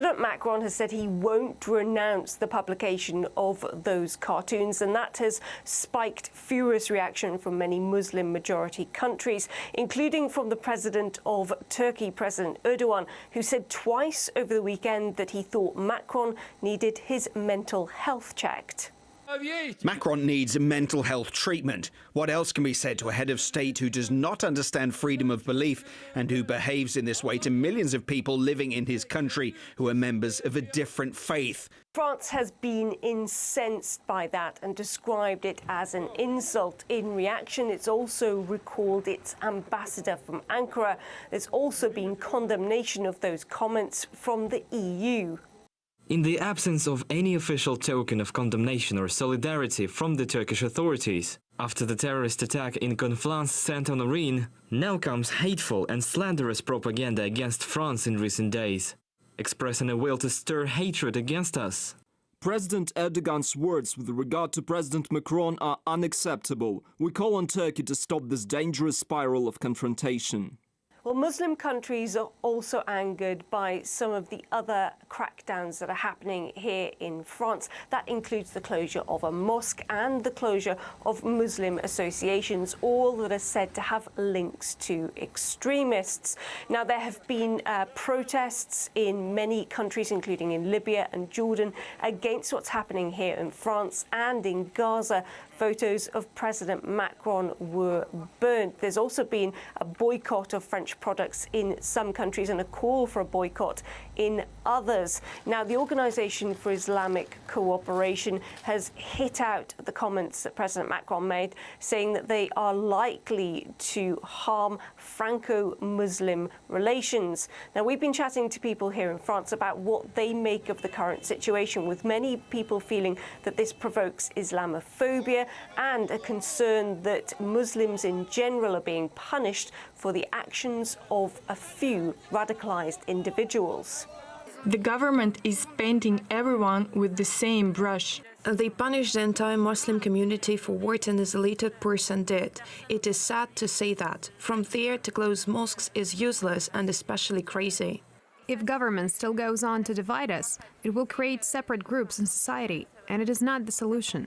President Macron has said he won't renounce the publication of those cartoons, and that has spiked furious reaction from many Muslim-majority countries, including from the president of Turkey, President Erdogan, who said twice over the weekend that he thought Macron needed his mental health checked. Macron needs mental health treatment. What else can be said to a head of state who does not understand freedom of belief and who behaves in this way to millions of people living in his country who are members of a different faith? France has been incensed by that and described it as an insult. In reaction, it's also recalled its ambassador from Ankara. There's also been condemnation of those comments from the EU. In the absence of any official token of condemnation or solidarity from the Turkish authorities, after the terrorist attack in Conflans-Sainte-Honorine, now comes hateful and slanderous propaganda against France in recent days, expressing a will to stir hatred against us. President Erdogan's words with regard to President Macron are unacceptable. We call on Turkey to stop this dangerous spiral of confrontation. Well, Muslim countries are also angered by some of the other crackdowns that are happening here in France. That includes the closure of a mosque and the closure of Muslim associations, all that are said to have links to extremists. Now, there have been protests in many countries, including in Libya and Jordan, against what's happening here in France and in Gaza. Photos of President Macron were burnt. There's also been a boycott of French products in some countries and a call for a boycott in others. Now, the Organisation for Islamic Cooperation has hit out the comments that President Macron made, saying that they are likely to harm Franco-Muslim relations. Now, we've been chatting to people here in France about what they make of the current situation, with many people feeling that this provokes Islamophobia and a concern that Muslims in general are being punished for the actions of a few radicalized individuals. The government is painting everyone with the same brush. They punish the entire Muslim community for what an isolated person did. It is sad to say that. From there to close mosques is useless and especially crazy. If government still goes on to divide us, it will create separate groups in society, and it is not the solution.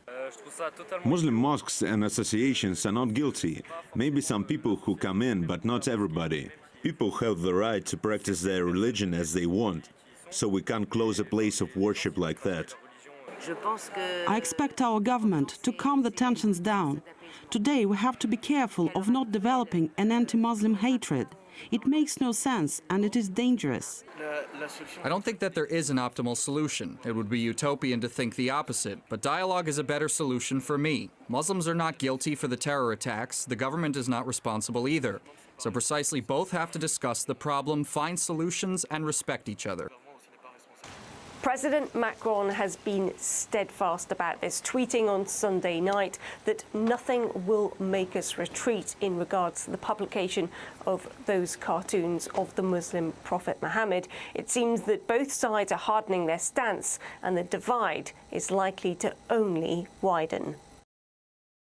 Muslim mosques and associations are not guilty. Maybe some people who come in, but not everybody. People have the right to practice their religion as they want, so we can't close a place of worship like that. I expect our government to calm the tensions down. Today we have to be careful of not developing an anti-Muslim hatred. It makes no sense and it is dangerous. I don't think that there is an optimal solution. It would be utopian to think the opposite, but dialogue is a better solution for me. Muslims are not guilty for the terror attacks. The government is not responsible either. So precisely both have to discuss the problem, find solutions, and respect each other. President Macron has been steadfast about this, tweeting on Sunday night that nothing will make us retreat in regards to the publication of those cartoons of the Muslim prophet Muhammad. It seems that both sides are hardening their stance and the divide is likely to only widen.